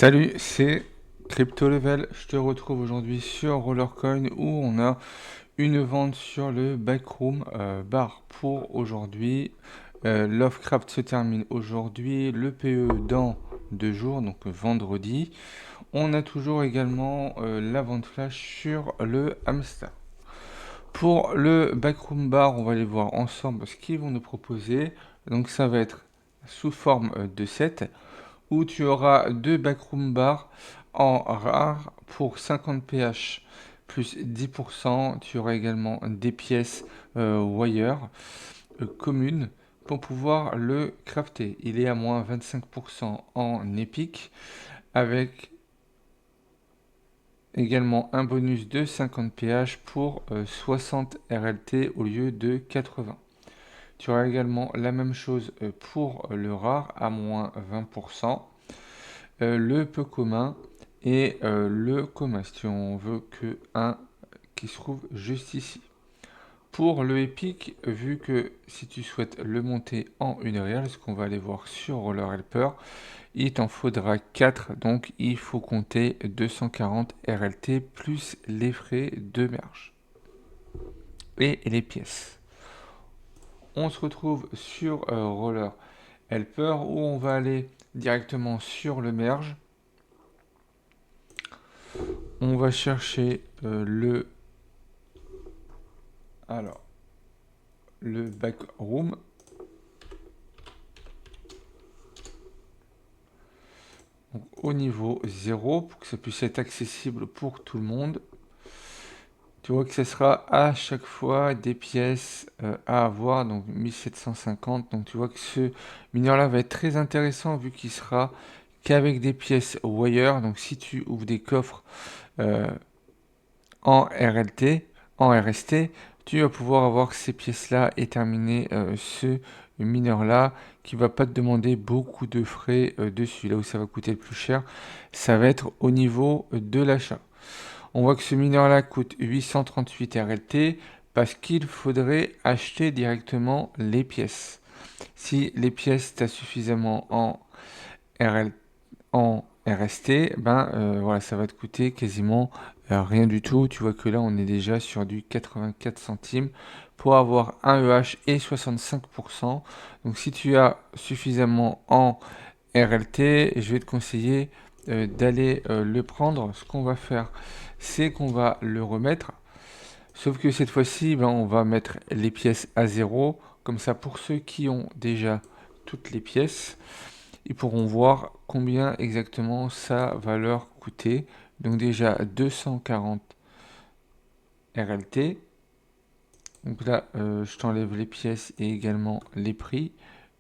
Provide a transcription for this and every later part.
Salut, c'est Crypto Level. Je te retrouve aujourd'hui sur Rollercoin où on a une vente sur le backroom bar pour aujourd'hui. Lovecraft se termine aujourd'hui, le PE dans 2 jours, donc vendredi. On a toujours également la vente flash sur le hamster. Pour le backroom bar, on va aller voir ensemble ce qu'ils vont nous proposer. Donc ça va être sous forme de set où tu auras deux backroom bars en rare pour 50 pH plus 10%. Tu auras également des pièces wire communes pour pouvoir le crafter. Il est à moins 25% en épique avec également un bonus de 50 pH pour 60 RLT au lieu de 80. Tu auras également la même chose pour le rare à moins 20%. Le peu commun et le commun, si on veut que un qui se trouve juste ici. Pour le épique, vu que si tu souhaites le monter en une réelle, ce qu'on va aller voir sur Roller Helper, il t'en faudra 4, donc il faut compter 240 RLT plus les frais de merge et les pièces. On se retrouve sur Roller Helper où on va aller directement sur le merge. On va chercher alors, le backroom. Donc, au niveau 0 pour que ça puisse être accessible pour tout le monde. Tu vois que ce sera à chaque fois des pièces à avoir, donc 1750. Donc tu vois que ce mineur-là va être très intéressant vu qu'il sera qu'avec des pièces wire. Donc si tu ouvres des coffres euh, en RLT, en RST, tu vas pouvoir avoir ces pièces-là et terminer ce mineur-là qui va pas te demander beaucoup de frais dessus. Là où ça va coûter le plus cher, ça va être au niveau de l'achat. On voit que ce mineur-là coûte 838 RLT parce qu'il faudrait acheter directement les pièces. Si les pièces, tu as suffisamment en RL, en RST, voilà, ça va te coûter quasiment rien du tout. Tu vois que là, on est déjà sur du 84 centimes pour avoir un EH et 65%. Donc, si tu as suffisamment en RLT, je vais te conseiller d'aller le prendre. Ce qu'on va faire, c'est qu'on va le remettre. Sauf que cette fois-ci, on va mettre les pièces à zéro. Comme ça, pour ceux qui ont déjà toutes les pièces, ils pourront voir combien exactement ça va leur coûter. Donc déjà 240 RLT. Donc là, je t'enlève les pièces et également les prix,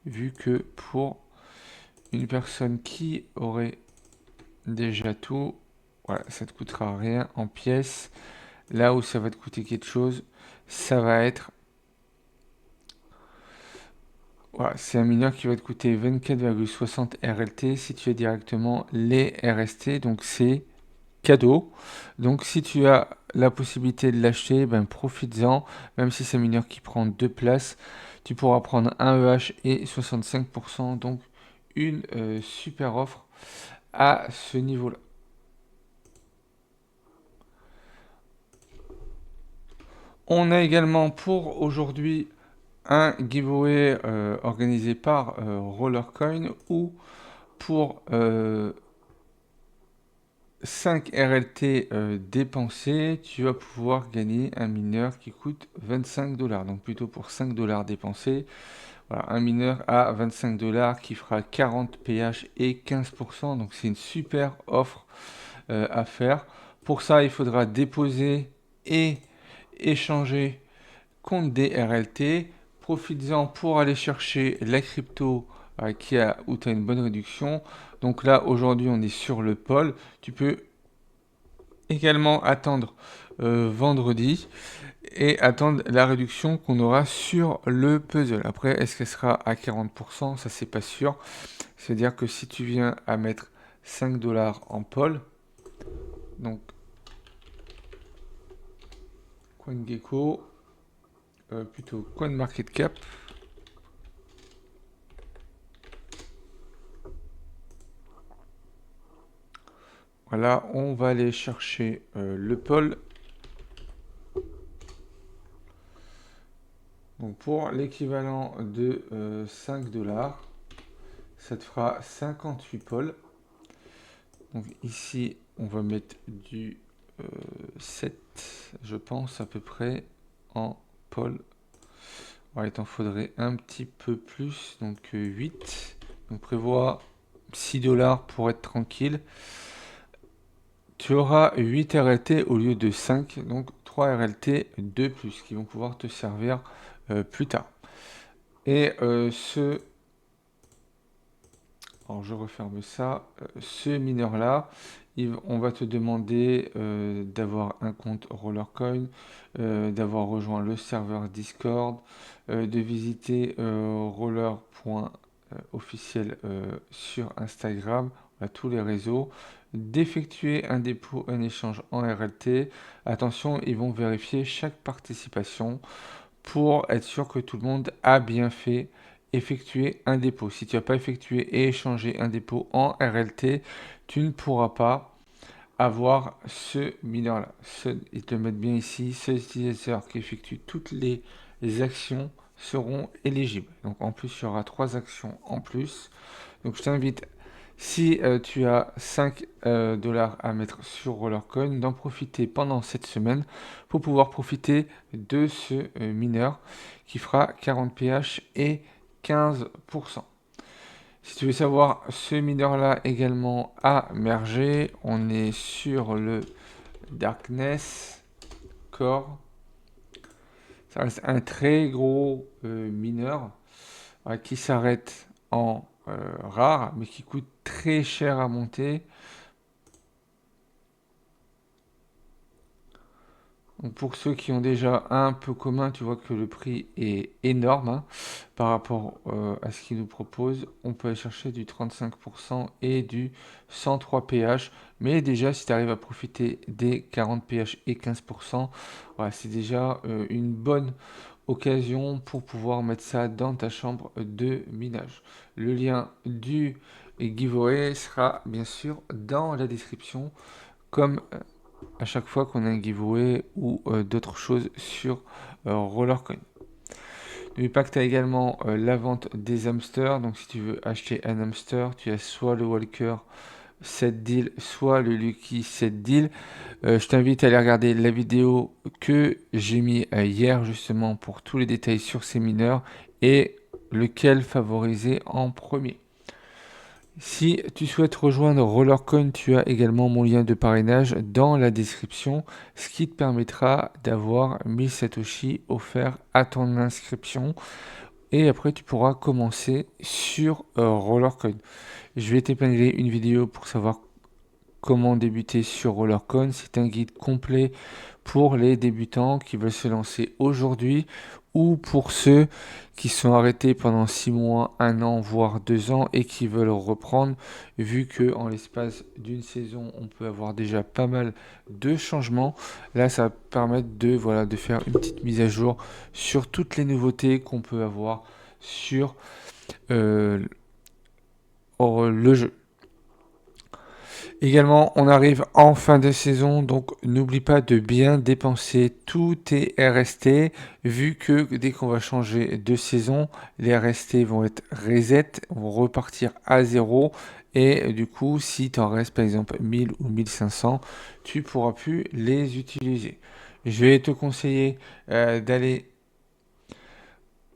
vu que pour une personne qui aurait déjà tout, voilà, ça te coûtera rien en pièces. Là où ça va te coûter quelque chose, ça va être, voilà, c'est un mineur qui va te coûter 24,60 RLT si tu as directement les RST, donc c'est cadeau. Donc si tu as la possibilité de l'acheter, profites-en. Même si c'est un mineur qui prend deux places, tu pourras prendre un EH et 65%. Donc une super offre à ce niveau-là. On a également pour aujourd'hui un giveaway organisé par Rollercoin où pour 5 RLT dépensés, tu vas pouvoir gagner un mineur qui coûte 25 dollars. Donc plutôt pour 5 dollars dépensés, voilà, un mineur à 25 dollars qui fera 40 pH et 15%. Donc c'est une super offre à faire. Pour ça, il faudra déposer et échanger contre des RLT. Profites-en pour aller chercher la crypto où tu as une bonne réduction. Donc là, aujourd'hui, on est sur le pôle. Tu peux également attendre vendredi et attendre la réduction qu'on aura sur le puzzle. Après, est-ce qu'elle sera à 40%? Ça, c'est pas sûr. C'est-à-dire que si tu viens à mettre 5 dollars en pôle, donc CoinGecko, plutôt CoinMarketCap, Voilà, on va aller chercher le pôle. Donc pour l'équivalent de 5 $, ça te fera 58 pôles. Donc ici, on va mettre du 7, je pense, à peu près, en pôle. Ouais, il t'en faudrait un petit peu plus, donc 8. Donc prévois 6 $ pour être tranquille. Tu auras 8 RLT au lieu de 5, donc 3 RLT de plus qui vont pouvoir te servir plus tard. Et alors je referme ça, ce mineur-là, on va te demander d'avoir un compte Rollercoin, d'avoir rejoint le serveur Discord, de visiter roller.officiel sur Instagram, à tous les réseaux, d'effectuer un dépôt, un échange en RLT. Attention, ils vont vérifier chaque participation pour être sûr que tout le monde a bien fait effectuer un dépôt. Si tu n'as pas effectué et échangé un dépôt en RLT, tu ne pourras pas avoir ce mineur-là. Ils te mettent bien ici, ceux utilisateurs qui effectuent toutes les actions seront éligibles. Donc en plus, il y aura 3 actions en plus. Donc je t'invite, si tu as 5 $ à mettre sur Rollercoin, d'en profiter pendant cette semaine pour pouvoir profiter de ce mineur qui fera 40 pH et 15%. Si tu veux savoir ce mineur-là également à merger, on est sur le Darkness Core. Ça reste un très gros mineur qui s'arrête en rare, mais qui coûte très cher à monter. Donc pour ceux qui ont déjà un peu commun, tu vois que le prix est énorme hein, par rapport à ce qu'ils nous proposent. On peut aller chercher du 35% et du 103 pH. Mais déjà, si tu arrives à profiter des 40 pH et 15%, voilà, c'est déjà une bonne occasion pour pouvoir mettre ça dans ta chambre de minage. Le lien du giveaway sera bien sûr dans la description, comme à chaque fois qu'on a un giveaway ou d'autres choses sur Rollercoin. N'oublie pas que tu as également la vente des hamsters. Donc si tu veux acheter un hamster, tu as soit le Walker 7 deal, soit le Lucky 7 deal. Je t'invite à aller regarder la vidéo que j'ai mis hier justement pour tous les détails sur ces mineurs et lequel favoriser en premier. Si tu souhaites rejoindre Rollercoin, tu as également mon lien de parrainage dans la description, ce qui te permettra d'avoir 1000 Satoshi offerts à ton inscription. Et après, tu pourras commencer sur Rollercoin. Je vais t'épingler une vidéo pour savoir comment débuter sur Rollercoin. C'est un guide complet pour les débutants qui veulent se lancer aujourd'hui ou pour ceux qui sont arrêtés pendant 6 mois, 1 an, voire 2 ans et qui veulent reprendre, vu que en l'espace d'une saison, on peut avoir déjà pas mal de changements. Là, ça va permettre de faire une petite mise à jour sur toutes les nouveautés qu'on peut avoir sur le jeu. Également, on arrive en fin de saison, donc n'oublie pas de bien dépenser tous tes RST, vu que dès qu'on va changer de saison, les RST vont être reset, vont repartir à zéro, et du coup, si tu en restes par exemple 1000 ou 1500, tu pourras plus les utiliser. Je vais te conseiller d'aller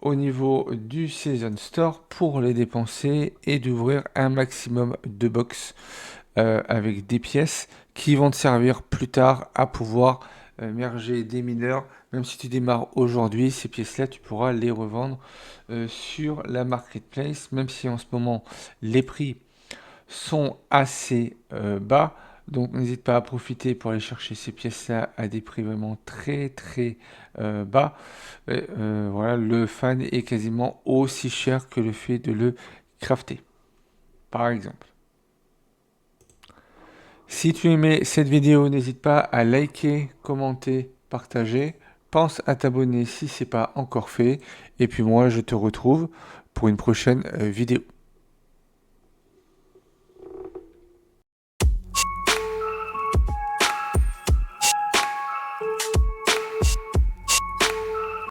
au niveau du Season Store pour les dépenser et d'ouvrir un maximum de box avec des pièces qui vont te servir plus tard à pouvoir merger des mineurs. Même si tu démarres aujourd'hui, ces pièces-là, tu pourras les revendre sur la marketplace, même si en ce moment les prix sont assez bas. Donc n'hésite pas à profiter pour aller chercher ces pièces-là à des prix vraiment très très bas. Voilà, le fan est quasiment aussi cher que le fait de le crafter, par exemple. Si tu aimais cette vidéo, n'hésite pas à liker, commenter, partager. Pense à t'abonner si ce n'est pas encore fait. Et puis moi, je te retrouve pour une prochaine vidéo.